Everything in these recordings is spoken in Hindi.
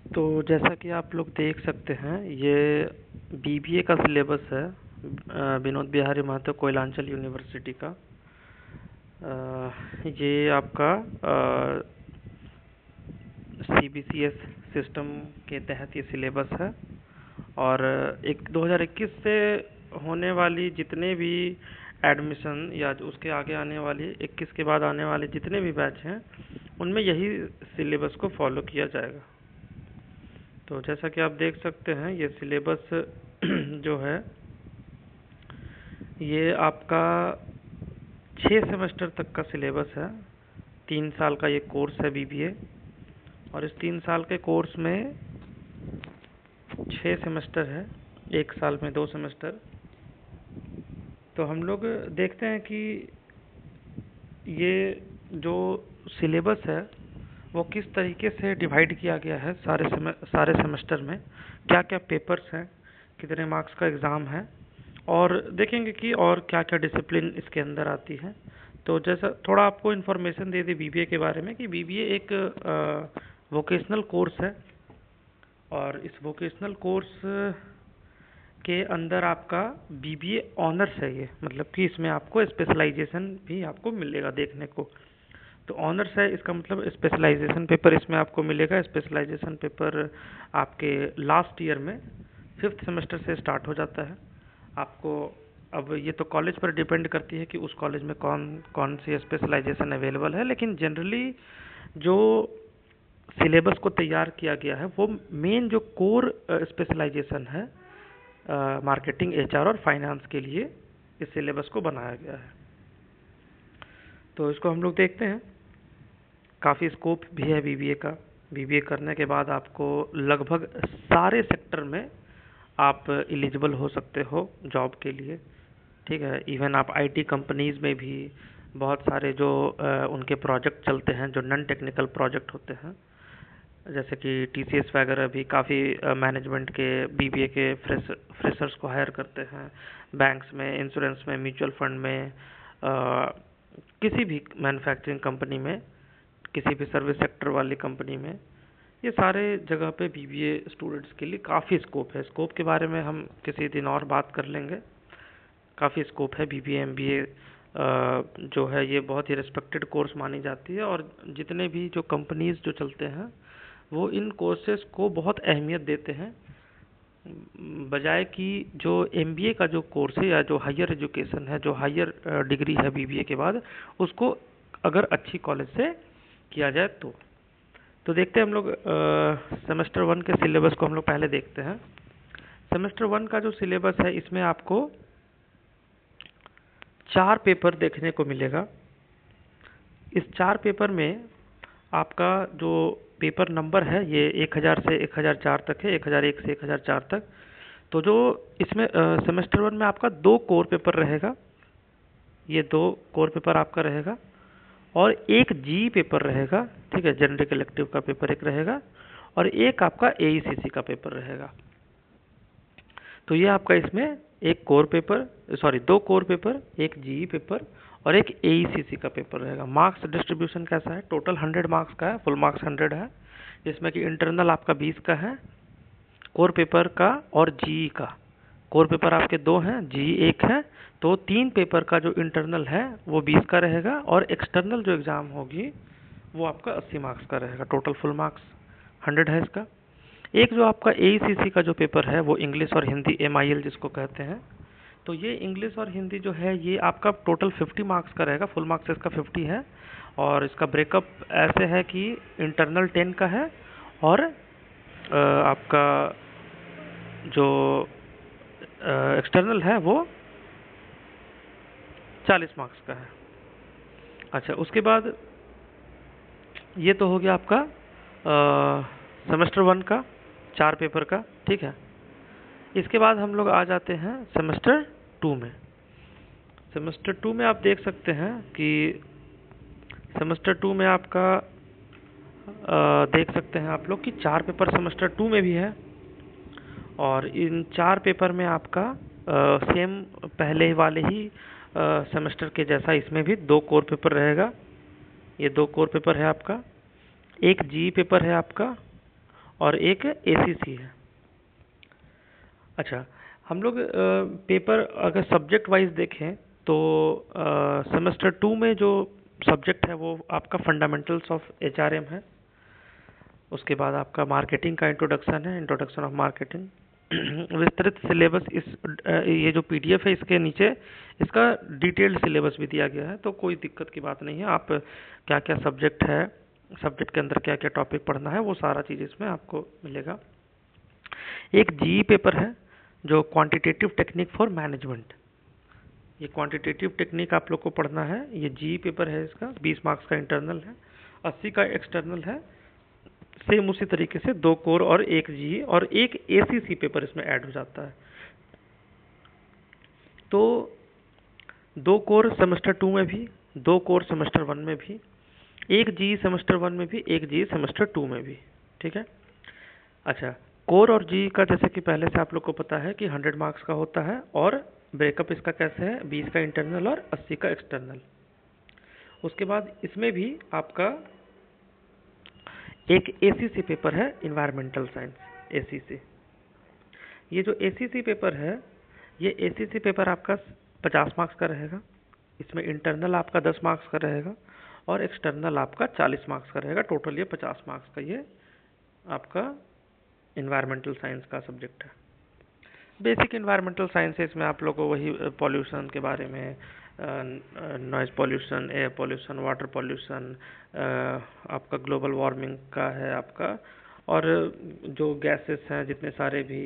तो जैसा कि आप लोग देख सकते हैं, ये बीबीए का सिलेबस है। विनोद बिहारी महतो कोयलांचल यूनिवर्सिटी का। ये आपका सीबीसीएस सिस्टम के तहत ये सिलेबस है। और 2021 से होने वाली जितने भी एडमिशन या उसके आगे आने वाली 21 के बाद आने वाले जितने भी बैच हैं, उनमें यही सिलेबस को फॉलो किया जाएगा। तो जैसा कि आप देख सकते हैं, ये सिलेबस जो है ये आपका 6 सेमेस्टर तक का सिलेबस है। 3 साल का ये कोर्स है बीबीए, और इस 3 साल के कोर्स में 6 सेमेस्टर है, 1 साल में 2 सेमेस्टर। तो हम लोग देखते हैं कि ये जो सिलेबस है वो किस तरीके से डिवाइड किया गया है सारे सेमेस्टर में, क्या क्या पेपर्स हैं, कितने मार्क्स का एग्ज़ाम है, और देखेंगे कि और क्या क्या डिसिप्लिन इसके अंदर आती है। तो जैसा थोड़ा आपको इन्फॉर्मेशन दे दी बीबीए के बारे में कि बीबीए एक वोकेशनल कोर्स है, और इस वोकेशनल कोर्स के अंदर आपका बीबीए ऑनर्स है। ये मतलब कि इसमें आपको स्पेशलाइजेशन भी आपको मिलेगा देखने को। तो ऑनर्स है, इसका मतलब स्पेशलाइजेशन पेपर इसमें आपको मिलेगा। स्पेशलाइजेशन पेपर आपके लास्ट ईयर में 5th सेमेस्टर से स्टार्ट हो जाता है आपको। अब ये तो कॉलेज पर डिपेंड करती है कि उस कॉलेज में कौन कौन सी स्पेशलाइजेशन अवेलेबल है, लेकिन जनरली जो सिलेबस को तैयार किया गया है वो मेन जो कोर स्पेशलाइजेशन है मार्केटिंग, एचआर और फाइनेंस के लिए इस सिलेबस को बनाया गया है। तो इसको हम लोग देखते हैं। काफ़ी स्कोप भी है बीबीए का। बीबीए करने के बाद आपको लगभग सारे सेक्टर में आप एलिजिबल हो सकते हो जॉब के लिए, ठीक है। इवन आप आईटी कंपनीज में भी बहुत सारे जो उनके प्रोजेक्ट चलते हैं, जो नॉन टेक्निकल प्रोजेक्ट होते हैं, जैसे कि टीसीएस वगैरह भी काफ़ी मैनेजमेंट के बीबीए के फ्रेशर्स को हायर करते हैं। बैंक्स में, इंश्योरेंस में, म्यूचुअल फंड में, किसी भी मैन्युफैक्चरिंग कंपनी में, किसी भी सर्विस सेक्टर वाली कंपनी में, ये सारे जगह पे बीबीए स्टूडेंट्स के लिए काफ़ी स्कोप है। स्कोप के बारे में हम किसी दिन और बात कर लेंगे। काफ़ी स्कोप है। बीबीए एमबीए जो है ये बहुत ही रिस्पेक्टेड कोर्स मानी जाती है, और जितने भी जो कंपनीज जो चलते हैं वो इन कोर्सेज को बहुत अहमियत देते हैं, बजाय कि जो एमबीए का जो कोर्स है या जो हायर एजुकेशन है, जो हायर डिग्री है बीबीए के बाद, उसको अगर अच्छी कॉलेज से किया जाए तो देखते हैं हम लोग सेमेस्टर 1 के सिलेबस को हम लोग पहले देखते हैं। सेमेस्टर 1 का जो सिलेबस है इसमें आपको 4 पेपर देखने को मिलेगा। इस 4 पेपर में आपका जो पेपर नंबर है ये 1000 से 1004 तक है, 1001 से 1004 तक। तो जो इसमें सेमेस्टर 1 में आपका 2 कोर पेपर रहेगा, ये 2 कोर पेपर आपका रहेगा, और एक जी पेपर रहेगा, ठीक है, जनरल इलेक्टिव का पेपर एक रहेगा, और एक आपका एईसीसी का पेपर रहेगा। तो ये आपका इसमें एक core paper, sorry 2 core paper, एक जीई पेपर और एक एईसीसी का पेपर रहेगा। मार्क्स डिस्ट्रीब्यूशन कैसा है? टोटल 100 मार्क्स का है, फुल मार्क्स 100 है, जिसमें कि इंटरनल आपका 20 का है, कोर पेपर का और जीई का। कोर पेपर आपके 2 हैं, जीई 1 है, तो 3 पेपर का जो इंटरनल है वो 20 का रहेगा, और एक्सटर्नल जो एग्ज़ाम होगी वो आपका 80 मार्क्स का रहेगा। टोटल फुल मार्क्स 100 है इसका। एक जो आपका एईसीसी का जो पेपर है वो इंग्लिश और हिंदी, एमआईएल जिसको कहते हैं, तो ये इंग्लिश और हिंदी जो है ये आपका टोटल 50 मार्क्स का रहेगा, फुल मार्क्स इसका 50 है। और इसका ब्रेकअप ऐसे है कि इंटरनल 10 का है, और आपका जो एक्सटर्नल है वो 40 मार्क्स का है। अच्छा, उसके बाद ये तो हो गया आपका सेमेस्टर 1 का 4 पेपर का, ठीक है। इसके बाद हम लोग आ जाते हैं सेमेस्टर 2 में। सेमेस्टर 2 में आप देख सकते हैं कि सेमेस्टर 2 में आपका देख सकते हैं आप लोग कि 4 पेपर सेमेस्टर 2 में भी है, और इन 4 पेपर में आपका सेम पहले वाले ही सेमेस्टर के जैसा इसमें भी 2 कोर पेपर रहेगा। ये 2 कोर पेपर है आपका, एक जी पेपर है आपका, और एक एसीसी है। अच्छा, हम लोग पेपर अगर सब्जेक्ट वाइज देखें तो सेमेस्टर 2 में जो सब्जेक्ट है वो आपका फंडामेंटल्स ऑफ एचआरएम है। उसके बाद आपका मार्केटिंग का इंट्रोडक्शन है, इंट्रोडक्शन ऑफ मार्केटिंग। विस्तृत सिलेबस ये जो पीडीएफ है इसके नीचे इसका डिटेल्ड सिलेबस भी दिया गया है, तो कोई दिक्कत की बात नहीं है। आप क्या क्या सब्जेक्ट है, सब्जेक्ट के अंदर क्या क्या टॉपिक पढ़ना है, वो सारा चीज़ इसमें आपको मिलेगा। एक जीई पेपर है जो क्वांटिटेटिव टेक्निक फॉर मैनेजमेंट। ये क्वांटिटेटिव टेक्निक आप लोग को पढ़ना है। ये जीई पेपर है, इसका 20 मार्क्स का इंटरनल है, 80 का एक्सटर्नल है। सेम उसी तरीके से 2 कोर और 1 जीई और एक एसीसी पेपर इसमें ऐड हो जाता है। तो 2 कोर सेमेस्टर 2 में भी, 2 कोर सेमेस्टर 1 में भी, 1 जीई सेमेस्टर 1 में भी, 1 जीई सेमेस्टर 2 में भी। ठीक है। अच्छा, कोर और जीई का जैसे कि पहले से आप लोग को पता है कि 100 मार्क्स का होता है और ब्रेकअप इसका कैसे है, 20 का इंटरनल और 80 का एक्सटर्नल। उसके बाद इसमें भी आपका एक एसीसी पेपर है, इन्वायरमेंटल साइंस, एसीसी। ये जो एसीसी पेपर है, ये एसीसी पेपर आपका 50 मार्क्स का रहेगा। इसमें इंटरनल आपका 10 मार्क्स का रहेगा और एक्सटर्नल आपका 40 मार्क्स का रहेगा। टोटल ये 50 मार्क्स का ये आपका इन्वायरमेंटल साइंस का सब्जेक्ट है। बेसिक इन्वायरमेंटल साइंसेस में आप लोग को वही पॉल्यूशन के बारे में, noise pollution, air pollution, water pollution, आपका ग्लोबल वार्मिंग का है आपका, और जो गैसेस हैं जितने सारे भी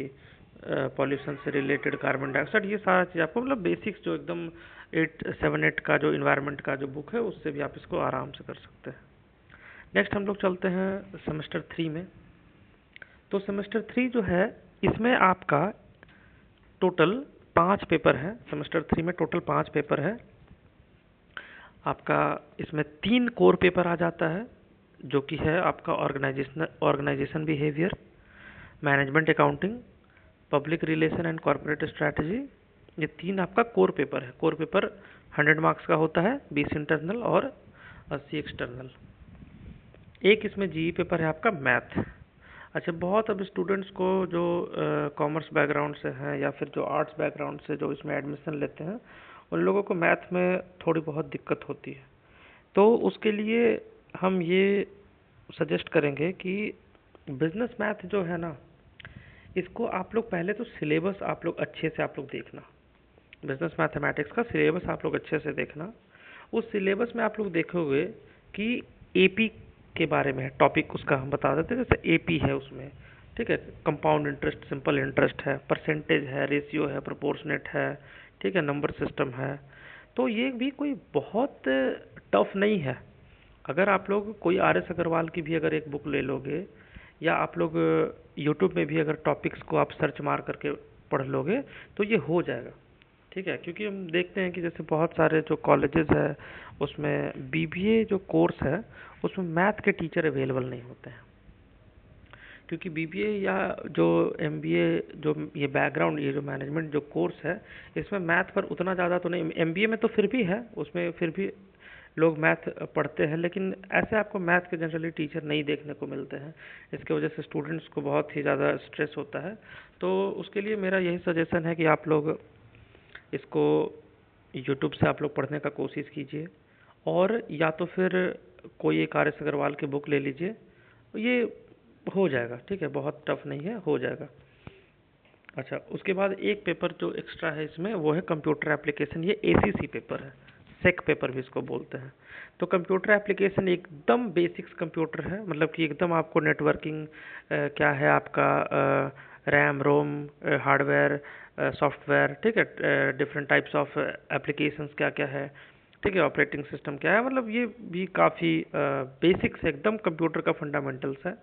पॉल्यूशन से रिलेटेड, कार्बन डाइऑक्साइड, ये सारा चीज़ आपको मतलब बेसिक्स जो एकदम 878 का जो इन्वायरमेंट का जो बुक है उससे भी आप इसको आराम से कर सकते हैं। नेक्स्ट हम लोग चलते हैं सेमेस्टर 3 में। तो सेमेस्टर 3 जो है इसमें आपका टोटल 5 पेपर है। सेमेस्टर 3 में टोटल 5 पेपर है आपका। इसमें 3 कोर पेपर आ जाता है जो कि है आपका organisation behaviour, management accounting, public relation and corporate strategy. ये 3 आपका कोर पेपर है। कोर पेपर 100 मार्क्स का होता है, 20 इंटरनल और 80 एक्सटर्नल। एक इसमें जीई पेपर है आपका मैथ। अच्छा, बहुत अब स्टूडेंट्स को जो कॉमर्स बैकग्राउंड से हैं या फिर जो आर्ट्स बैकग्राउंड से जो इसमें एडमिशन लेते हैं, उन लोगों को मैथ में थोड़ी बहुत दिक्कत होती है। तो उसके लिए हम ये सजेस्ट करेंगे कि बिजनेस मैथ जो है ना, इसको आप लोग पहले तो सिलेबस आप लोग अच्छे से आप लोग देखना। बिजनेस मैथमेटिक्स का सिलेबस आप लोग अच्छे से देखना। उस सिलेबस में आप लोग देखोगे कि एपी के बारे में है, टॉपिक उसका हम बता देते हैं। जैसे एपी है उसमें, ठीक है, कंपाउंड इंटरेस्ट, सिंपल इंटरेस्ट है, परसेंटेज है, रेशियो है, प्रोपोर्शनेट है, ठीक है, नंबर सिस्टम है। तो ये भी कोई बहुत टफ नहीं है। अगर आप लोग कोई आर.एस. अग्रवाल की भी अगर एक बुक ले लोगे, या आप लोग यूट्यूब में भी अगर टॉपिक्स को आप सर्च मार करके पढ़ लोगे तो ये हो जाएगा। ठीक है, क्योंकि हम देखते हैं कि जैसे बहुत सारे जो कॉलेजेस है उसमें बीबीए जो कोर्स है उसमें मैथ के टीचर अवेलेबल नहीं होते हैं। क्योंकि बीबीए या जो एमबीए, जो ये बैकग्राउंड, ये जो मैनेजमेंट जो कोर्स है, इसमें मैथ पर उतना ज़्यादा तो नहीं। एमबीए में तो फिर भी है, उसमें फिर भी लोग मैथ पढ़ते हैं, लेकिन ऐसे आपको मैथ के जनरली टीचर नहीं देखने को मिलते हैं। इसके वजह से स्टूडेंट्स को बहुत ही ज़्यादा स्ट्रेस होता है। तो उसके लिए मेरा यही सजेशन है कि आप लोग इसको यूट्यूब से आप लोग पढ़ने का कोशिश कीजिए, और या तो फिर कोई एक आर.एस. अग्रवाल की बुक ले लीजिए। ये हो जाएगा, ठीक है, बहुत टफ नहीं है, हो जाएगा। अच्छा, उसके बाद एक पेपर जो एक्स्ट्रा है इसमें वो है कंप्यूटर एप्लीकेशन। ये एसीसी पेपर है, सेक पेपर भी इसको बोलते हैं। तो कंप्यूटर एप्लीकेशन एकदम बेसिक्स कंप्यूटर है, मतलब कि एकदम आपको नेटवर्किंग क्या है आपका, रैम रोम, हार्डवेयर, सॉफ्टवेयर, ठीक है, डिफरेंट टाइप्स ऑफ एप्लीकेशंस क्या क्या है, ठीक है, ऑपरेटिंग सिस्टम क्या है, मतलब ये भी काफ़ी बेसिक्स एकदम कंप्यूटर का फंडामेंटल्स है।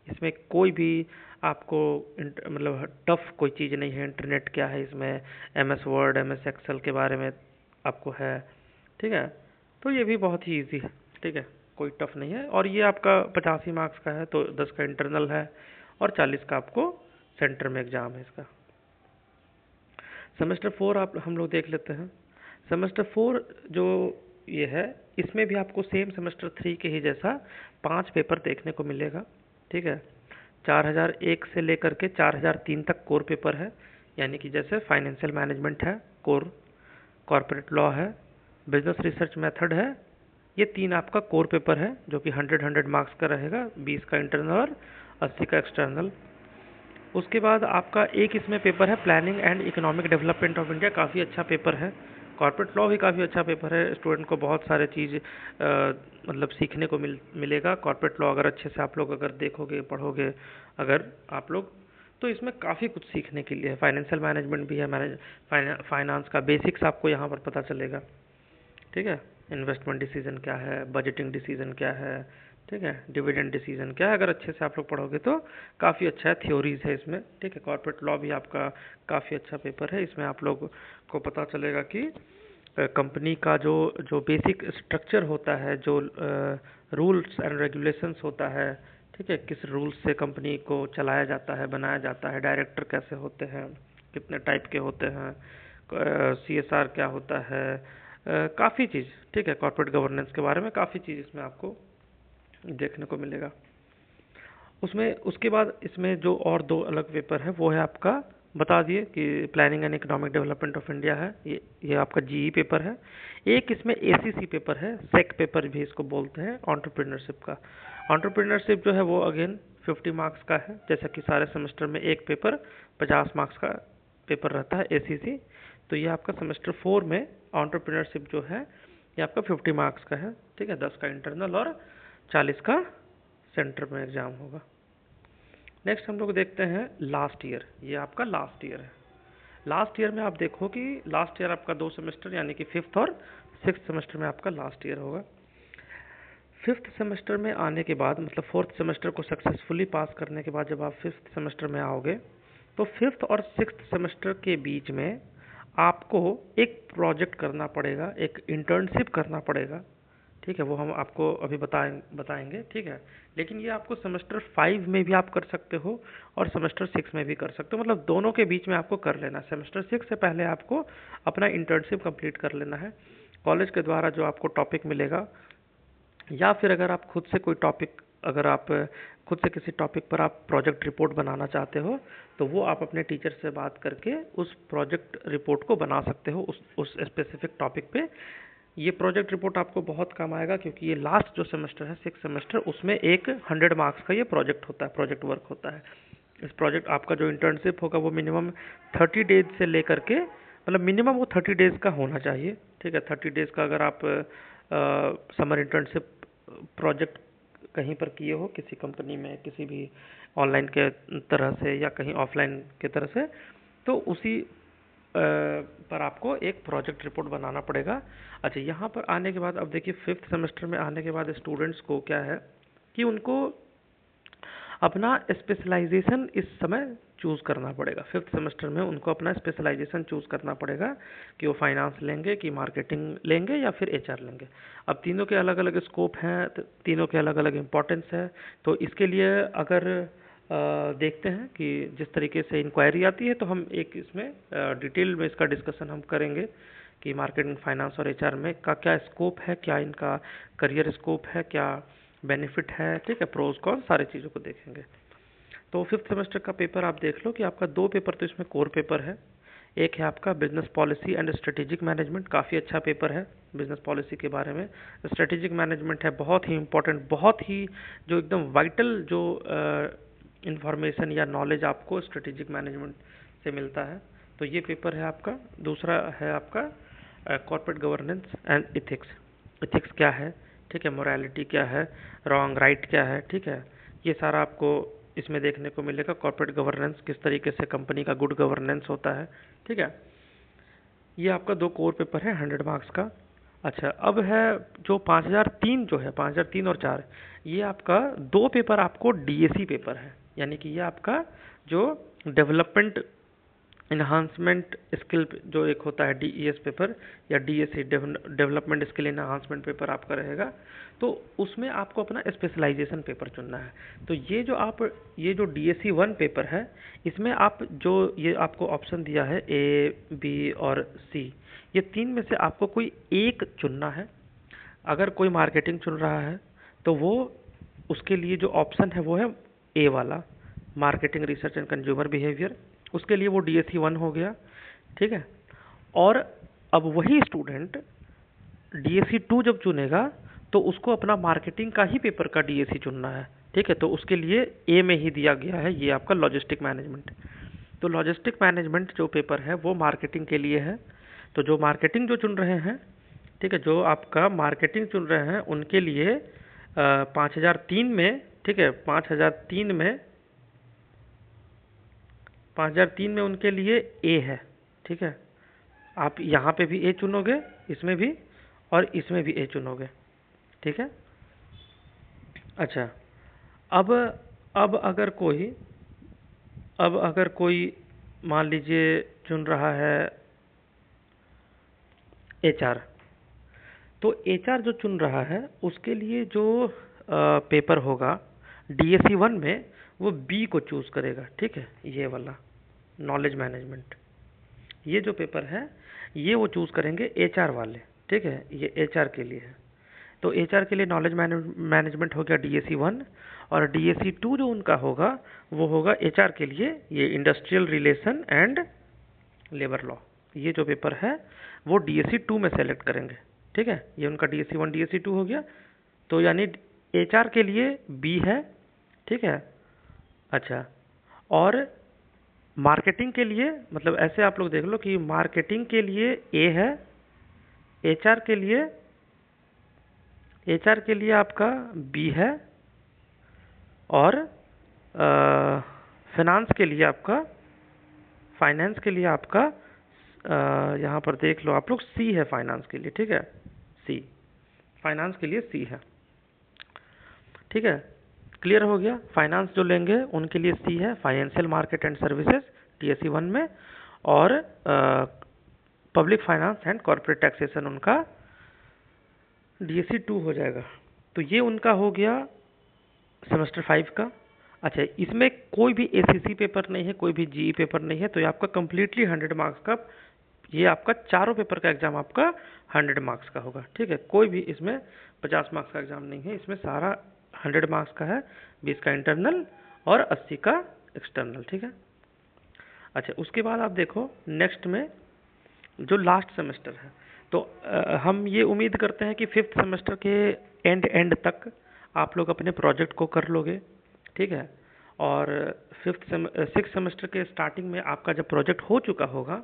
इसमें कोई भी आपको मतलब टफ कोई चीज़ नहीं है। इंटरनेट क्या है इसमें, एमएस वर्ड, एमएस एक्सेल के बारे में आपको है, ठीक है। तो ये भी बहुत ही इजी है, ठीक है, कोई टफ नहीं है। और ये आपका 85 मार्क्स का है, तो 10 का इंटरनल है और 40 का आपको सेंटर में एग्ज़ाम है इसका। सेमेस्टर 4 आप हम लोग देख लेते हैं। सेमेस्टर 4 जो ये है, इसमें भी आपको सेम सेमेस्टर 3 के ही जैसा 5 पेपर देखने को मिलेगा, ठीक है। 4001 से लेकर के 4003 तक कोर पेपर है, यानी कि जैसे फाइनेंशियल मैनेजमेंट है कोर, कॉर्पोरेट लॉ है, बिजनेस रिसर्च मेथड है। ये 3 आपका कोर पेपर है जो कि 100 मार्क्स का रहेगा, 20 का इंटरनल और 80 का एक्सटर्नल। उसके बाद आपका एक इसमें पेपर है planning and economic development of India, काफ़ी अच्छा पेपर है। कॉर्पोरेट लॉ भी काफ़ी अच्छा पेपर है, स्टूडेंट को बहुत सारे चीज़ मतलब सीखने को मिलेगा। कॉर्पोरेट लॉ अगर अच्छे से आप लोग अगर देखोगे पढ़ोगे अगर आप लोग, तो इसमें काफ़ी कुछ सीखने के लिए है। फाइनेंशियल मैनेजमेंट भी है, फाइनेंस का बेसिक्स आपको यहाँ पर पता चलेगा, ठीक है। इन्वेस्टमेंट डिसीजन क्या है, बजटिंग डिसीजन क्या है, ठीक है, डिविडेंड डिसीजन क्या है, अगर अच्छे से आप लोग पढ़ोगे तो काफ़ी अच्छा है। थ्योरीज है इसमें, ठीक है। कॉर्पोरेट लॉ भी आपका काफ़ी अच्छा पेपर है, इसमें आप लोग को पता चलेगा कि कंपनी का जो जो बेसिक स्ट्रक्चर होता है, जो रूल्स एंड रेगुलेशंस होता है, ठीक है, किस रूल्स से कंपनी को चलाया जाता है, बनाया जाता है, डायरेक्टर कैसे होते हैं, कितने टाइप के होते हैं, CSR क्या होता है, काफ़ी चीज़, ठीक है। कॉर्पोरेट गवर्नेंस के बारे में काफ़ी चीज़ इसमें आपको देखने को मिलेगा। उसमें उसके बाद इसमें जो और 2 अलग पेपर है वो है आपका, बता दिए कि planning and economic development of India है, ये आपका जीई पेपर है। एक इसमें ACC पेपर है, सेक पेपर भी इसको बोलते हैं, एंटरप्रेन्योरशिप का। एंटरप्रेन्योरशिप जो है वो अगेन 50 मार्क्स का है, जैसा कि सारे सेमेस्टर में एक पेपर 50 मार्क्स का पेपर रहता है ACC। तो ये आपका सेमेस्टर 4 में एंटरप्रेन्योरशिप जो है ये आपका 50 मार्क्स का है, ठीक है। 10 का इंटरनल और 40 का सेंटर में एग्जाम होगा। नेक्स्ट हम लोग देखते हैं लास्ट ईयर, ये आपका लास्ट ईयर है। लास्ट ईयर में आप देखो कि लास्ट ईयर आपका 2 सेमेस्टर यानी कि 5th और 6th सेमेस्टर में आपका लास्ट ईयर होगा। 5th सेमेस्टर में आने के बाद मतलब 4th सेमेस्टर को सक्सेसफुली पास करने के बाद जब आप 5th सेमेस्टर में आओगे तो 5th और 6th सेमेस्टर के बीच में आपको एक प्रोजेक्ट करना पड़ेगा, एक इंटर्नशिप करना पड़ेगा, ठीक है। वो हम आपको अभी बताएंगे, ठीक है। लेकिन ये आपको सेमेस्टर 5 में भी आप कर सकते हो और सेमेस्टर 6 में भी कर सकते हो, मतलब दोनों के बीच में आपको कर लेना है। सेमेस्टर 6 से पहले आपको अपना इंटर्नशिप कंप्लीट कर लेना है। कॉलेज के द्वारा जो आपको टॉपिक मिलेगा, या फिर अगर आप खुद से कोई टॉपिक, अगर आप खुद से किसी टॉपिक पर आप प्रोजेक्ट रिपोर्ट बनाना चाहते हो तो वो आप अपने टीचर से बात करके उस प्रोजेक्ट रिपोर्ट को बना सकते हो उस स्पेसिफिक टॉपिक पे। ये प्रोजेक्ट रिपोर्ट आपको बहुत काम आएगा क्योंकि ये लास्ट जो सेमेस्टर है 6 सेमेस्टर, उसमें एक 100 मार्क्स का ये प्रोजेक्ट होता है, प्रोजेक्ट वर्क होता है। इस प्रोजेक्ट आपका जो इंटर्नशिप होगा वो मिनिमम 30 डेज से लेकर के, मतलब मिनिमम वो 30 डेज का होना चाहिए, ठीक है। 30 डेज का अगर आप समर इंटर्नशिप प्रोजेक्ट कहीं पर किए हो, किसी कंपनी में, किसी भी ऑनलाइन के तरह से या कहीं ऑफलाइन के तरह से, तो उसी पर आपको एक प्रोजेक्ट रिपोर्ट बनाना पड़ेगा। अच्छा, यहाँ पर आने के बाद अब देखिए 5th सेमेस्टर में आने के बाद स्टूडेंट्स को क्या है कि उनको अपना स्पेशलाइजेशन इस समय चूज़ करना पड़ेगा। 5th सेमेस्टर में उनको अपना स्पेशलाइजेशन चूज़ करना पड़ेगा कि वो फाइनेंस लेंगे कि मार्केटिंग लेंगे या फिर HR लेंगे। अब तीनों के अलग अलग स्कोप हैं, तीनों के अलग अलग इम्पोर्टेंस है। तो इसके लिए अगर देखते हैं कि जिस तरीके से इंक्वायरी आती है तो हम एक इसमें डिटेल में इसका डिस्कशन हम करेंगे कि मार्केटिंग, फाइनेंस और HR में का क्या स्कोप है, क्या इनका करियर स्कोप है, क्या बेनिफिट है, ठीक है, प्रोज कॉन, सारी चीज़ों को देखेंगे। तो 5th सेमेस्टर का पेपर आप देख लो कि आपका 2 पेपर तो इसमें कोर पेपर है। एक है आपका business policy and strategic management, काफ़ी अच्छा पेपर है बिजनेस पॉलिसी के बारे में। स्ट्रेटेजिक मैनेजमेंट है बहुत ही इंपॉर्टेंट, बहुत ही जो एकदम वाइटल जो इंफॉर्मेशन या नॉलेज आपको स्ट्रेटेजिक मैनेजमेंट से मिलता है, तो ये पेपर है आपका। दूसरा है आपका corporate governance and ethics, ethics क्या है, ठीक है, मोरालिटी क्या है, रॉन्ग राइट क्या है, ठीक है, ये सारा आपको इसमें देखने को मिलेगा। कॉर्पोरेट गवर्नेंस किस तरीके से कंपनी का गुड गवर्नेंस होता है, ठीक है। ये आपका 2 कोर पेपर है 100 मार्क्स का। अच्छा, अब है जो 5003 जो है 5003 और 4, ये आपका 2 पेपर आपको DAC पेपर है, यानी कि ये आपका जो डेवलपमेंट इन्हांसमेंट स्किल जो एक होता है DES पेपर या DSC development skill enhancement paper आपका रहेगा। तो उसमें आपको अपना स्पेशलाइजेशन पेपर चुनना है। तो ये जो DSC 1 पेपर है, इसमें आप जो ये आपको ऑप्शन दिया है A, B और C, ये 3 में से आपको कोई एक चुनना है। अगर कोई मार्केटिंग चुन रहा है तो वो उसके लिए जो ऑप्शन है वो है A वाला, marketing research and consumer behaviour, उसके लिए वो डीएससी 1 हो गया, ठीक है। और अब वही स्टूडेंट डीएससी 2 जब चुनेगा तो उसको अपना मार्केटिंग का ही पेपर का डीएससी चुनना है, ठीक है। तो उसके लिए ए में ही दिया गया है ये आपका लॉजिस्टिक मैनेजमेंट। तो लॉजिस्टिक मैनेजमेंट जो पेपर है वो मार्केटिंग के लिए है। तो जो मार्केटिंग जो चुन रहे हैं, ठीक है, जो आपका मार्केटिंग चुन रहे हैं उनके लिए 5003 में, ठीक है, 5003 में उनके लिए ए है, ठीक है। आप यहाँ पे भी ए चुनोगे, इसमें भी, और इसमें भी ए चुनोगे, ठीक है। अच्छा, अब अब अगर कोई अब अगर कोई मान लीजिए चुन रहा है एचआर, तो एचआर जो चुन रहा है उसके लिए जो पेपर होगा डीएससी 1 में, वो बी को चूज करेगा, ठीक है। ये वाला नॉलेज मैनेजमेंट, ये जो पेपर है ये वो चूज करेंगे एचआर वाले, ठीक है। ये एचआर के लिए है। तो एचआर के लिए नॉलेज मैनेजमेंट हो गया डीएससी 1, और डीएससी 2 जो उनका होगा वो होगा एचआर के लिए ये industrial relation and labour law. ये जो पेपर है वो डीएससी 2 में सेलेक्ट करेंगे, ठीक है। ये उनका डीएससी 1 डीएससी 2 हो गया। तो यानी एचआर के लिए बी है, ठीक है। अच्छा, और मार्केटिंग के लिए, मतलब ऐसे आप लोग देख लो कि मार्केटिंग के लिए ए है, एचआर के लिए आपका बी है, और फाइनेंस के लिए आपका यहाँ पर देख लो आप लोग सी है फाइनेंस के लिए, ठीक है। सी, फाइनेंस के लिए सी है, ठीक है। क्लियर हो गया। फाइनेंस जो लेंगे उनके लिए सी है, financial market and services DSC 1 में, और public finance and corporate taxation उनका डीएससी 2 हो जाएगा। तो ये उनका हो गया सेमेस्टर 5 का। अच्छा, इसमें कोई भी एसीसी पेपर नहीं है, कोई भी जीई पेपर नहीं है, तो ये आपका कंप्लीटली 100 मार्क्स का, ये आपका चारों पेपर का एग्जाम आपका 100 मार्क्स का होगा, ठीक है। कोई भी इसमें 50 मार्क्स का एग्जाम नहीं है, इसमें सारा 100 मार्क्स का है, 20 का इंटरनल और 80 का एक्सटर्नल, ठीक है। अच्छा, उसके बाद आप देखो नेक्स्ट में जो लास्ट सेमेस्टर है, तो हम ये उम्मीद करते हैं कि 5th सेमेस्टर के एंड तक आप लोग अपने प्रोजेक्ट को कर लोगे, ठीक है। और 6th सेमेस्टर के स्टार्टिंग में आपका जब प्रोजेक्ट हो चुका होगा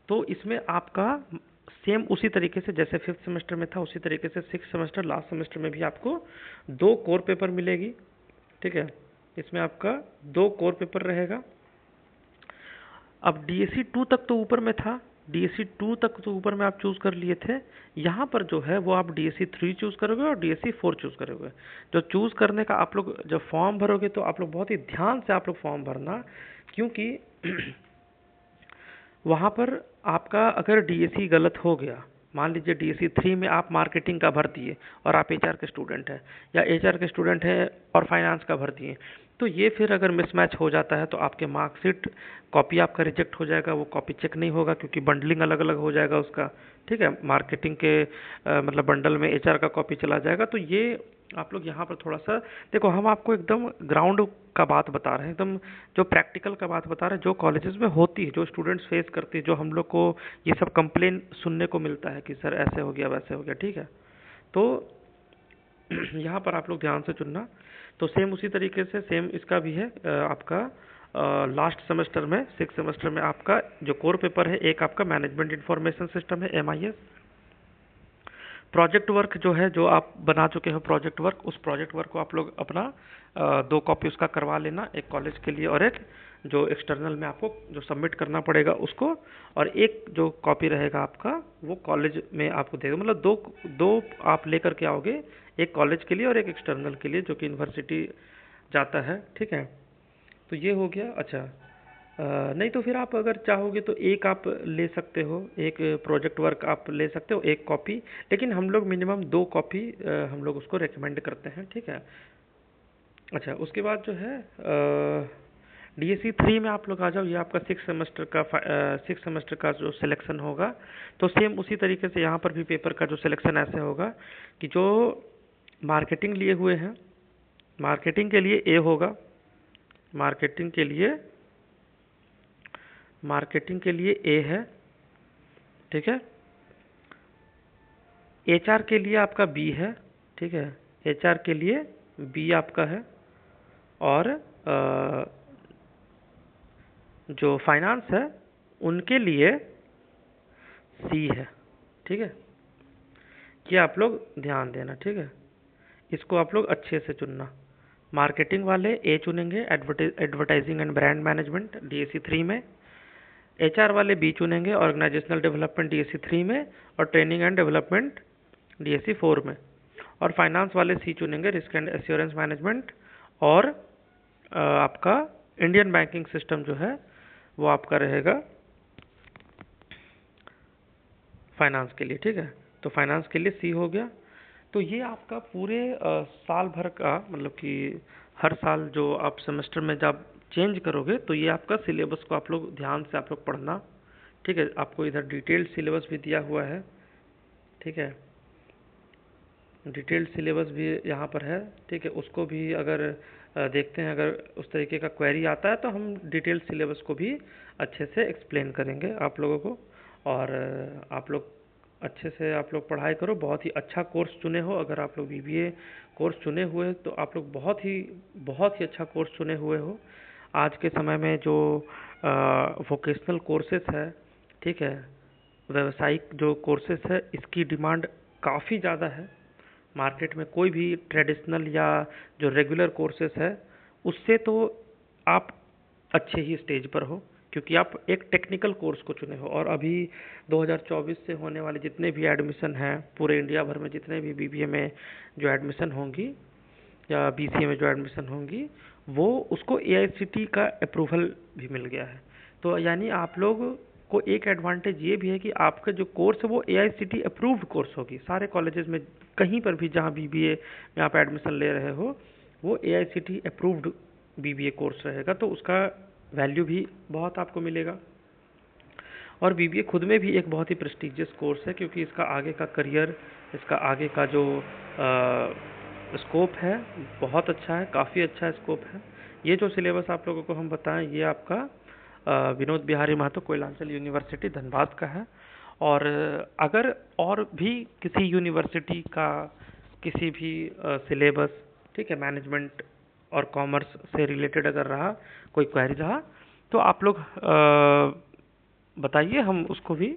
तो इसमें आपका सेम उसी तरीके से जैसे 5th सेमेस्टर में था उसी तरीके से 6th सेमेस्टर लास्ट सेमेस्टर में भी आपको 2 कोर पेपर मिलेगी, ठीक है। इसमें आपका 2 कोर पेपर रहेगा। अब डीएससी 2 तक तो ऊपर में था, डीएससी 2 तक तो ऊपर में आप चूज कर लिए थे। यहाँ पर जो है वो आप डीएससी 3 चूज करोगे और डीएससी 4 चूज करोगे। जो चूज करने का आप लोग जब फॉर्म भरोगे तो आप लोग बहुत ही ध्यान से आप लोग फॉर्म भरना, क्योंकि वहाँ पर आपका अगर डीएससी गलत हो गया, मान लीजिए डीएससी 3 में आप मार्केटिंग का भर दिए और आप एचआर के स्टूडेंट हैं, या एचआर के स्टूडेंट हैं और फाइनेंस का भर दिए, तो ये फिर अगर मिसमैच हो जाता है तो आपके मार्कशीट कॉपी आपका रिजेक्ट हो जाएगा, वो कॉपी चेक नहीं होगा क्योंकि बंडलिंग अलग अलग हो जाएगा उसका, ठीक है। मार्केटिंग के मतलब बंडल में एचआर का कॉपी चला जाएगा। तो ये आप लोग यहाँ पर थोड़ा सा देखो, हम आपको एकदम ग्राउंड का बात बता रहे हैं, एकदम जो प्रैक्टिकल का बात बता रहे हैं, जो कॉलेजेस में होती है, जो स्टूडेंट्स फेस करती है, जो हम लोग को ये सब कंप्लेन सुनने को मिलता है कि सर ऐसे हो गया वैसे हो गया, ठीक है। तो यहाँ पर आप लोग ध्यान से चुनना। तो सेम उसी तरीके से सेम इसका भी है आपका लास्ट सेमेस्टर में 6th सेमेस्टर में आपका जो कोर पेपर है, एक आपका मैनेजमेंट इंफॉर्मेशन सिस्टम है MIS। प्रोजेक्ट वर्क जो है, जो आप बना चुके हो प्रोजेक्ट वर्क, उस प्रोजेक्ट वर्क को आप लोग अपना 2 कॉपी उसका करवा लेना, एक कॉलेज के लिए और एक जो एक्सटर्नल में आपको जो सबमिट करना पड़ेगा उसको, और एक जो कॉपी रहेगा आपका वो कॉलेज में आपको देगा। मतलब दो आप लेकर के आओगे, एक कॉलेज के लिए और एक एक्सटर्नल के लिए जो कि यूनिवर्सिटी जाता है, ठीक है। तो ये हो गया। अच्छा, नहीं तो फिर आप अगर चाहोगे तो एक आप ले सकते हो, एक प्रोजेक्ट वर्क आप ले सकते हो, एक कॉपी, लेकिन हम लोग मिनिमम 2 कॉपी हम लोग उसको रेकमेंड करते हैं, ठीक है। अच्छा, उसके बाद जो है डीएससी 3 में आप लोग आ जाओ। ये आपका 6th सेमेस्टर का जो सिलेक्शन होगा, तो सेम उसी तरीके से यहाँ पर भी पेपर का जो सिलेक्शन ऐसे होगा कि जो मार्केटिंग लिए हुए हैं, मार्केटिंग के लिए ए होगा, मार्केटिंग के लिए ए है, ठीक है। एचआर के लिए आपका बी है, ठीक है। एचआर के लिए बी आपका है, और जो फाइनेंस है उनके लिए सी है, ठीक है। ये आप लोग ध्यान देना, ठीक है। इसको आप लोग अच्छे से चुनना। मार्केटिंग वाले ए चुनेंगे, advertising and brand management DSC 3 में। एचआर वाले बी चुनेंगे, ऑर्गेनाइजेशनल डेवलपमेंट डीएससी 3 में, और ट्रेनिंग एंड डेवलपमेंट डीएससी 4 में। और फाइनेंस वाले सी चुनेंगे, रिस्क एंड एश्योरेंस मैनेजमेंट, और आपका इंडियन बैंकिंग सिस्टम जो है वो आपका रहेगा फाइनेंस के लिए, ठीक है। तो फाइनेंस के लिए सी हो गया। तो ये आपका पूरे साल भर का, मतलब कि हर साल जो आप सेमेस्टर में जब चेंज करोगे तो ये आपका सिलेबस को आप लोग ध्यान से आप लोग पढ़ना, ठीक है। आपको इधर डिटेल्ड सिलेबस भी दिया हुआ है, ठीक है। डिटेल्ड सिलेबस भी यहाँ पर है, ठीक है। उसको भी अगर देखते हैं, अगर उस तरीके का क्वेरी आता है तो हम डिटेल्ड सिलेबस को भी अच्छे से एक्सप्लेन करेंगे आप लोगों को। और आप लोग अच्छे से आप लोग पढ़ाई करो, बहुत ही अच्छा कोर्स चुने हो। अगर आप लोग बीबीए कोर्स चुने हुए तो आप लोग बहुत ही अच्छा कोर्स चुने हुए हो। आज के समय में जो वोकेशनल कोर्सेस है, ठीक है, व्यावसायिक जो कोर्सेस है, इसकी डिमांड काफ़ी ज़्यादा है मार्केट में। कोई भी ट्रेडिशनल या जो रेगुलर कोर्सेस है उससे तो आप अच्छे ही स्टेज पर हो, क्योंकि आप एक टेक्निकल कोर्स को चुने हो। और अभी 2024 से होने वाले जितने भी एडमिशन हैं पूरे इंडिया भर में, जितने भी बीबीए में जो एडमिशन होंगी या बीसीए में जो एडमिशन होंगी, वो उसको एआईसीटी का अप्रूवल भी मिल गया है। तो यानी आप लोग को एक एडवांटेज ये भी है कि आपका जो कोर्स है वो एआईसीटी अप्रूव्ड कोर्स होगी। सारे कॉलेजेस में कहीं पर भी जहाँ बीबीए में आप एडमिशन ले रहे हो वो एआईसीटी अप्रूव्ड बीबीए कोर्स रहेगा, तो उसका वैल्यू भी बहुत आपको मिलेगा। और बीबीए खुद में भी एक बहुत ही प्रेस्टिजियस कोर्स है, क्योंकि इसका आगे का करियर, इसका आगे का जो स्कोप है बहुत अच्छा है, काफ़ी अच्छा स्कोप है। ये जो सिलेबस आप लोगों को हम बताएं ये आपका विनोद बिहारी महतो कोयलांचल यूनिवर्सिटी धनबाद का है। और अगर और भी किसी यूनिवर्सिटी का किसी भी सिलेबस, ठीक है, मैनेजमेंट और कॉमर्स से रिलेटेड अगर रहा, कोई क्वेरी रहा, तो आप लोग बताइए, हम उसको भी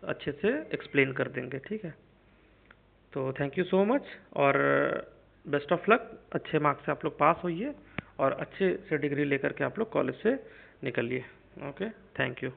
अच्छे से एक्सप्लेन कर देंगे, ठीक है। तो थैंक यू सो मच, और बेस्ट ऑफ लक। अच्छे मार्क्स से आप लोग पास होइए और अच्छे से डिग्री लेकर के आप लोग कॉलेज से निकलिए। Okay, thank you.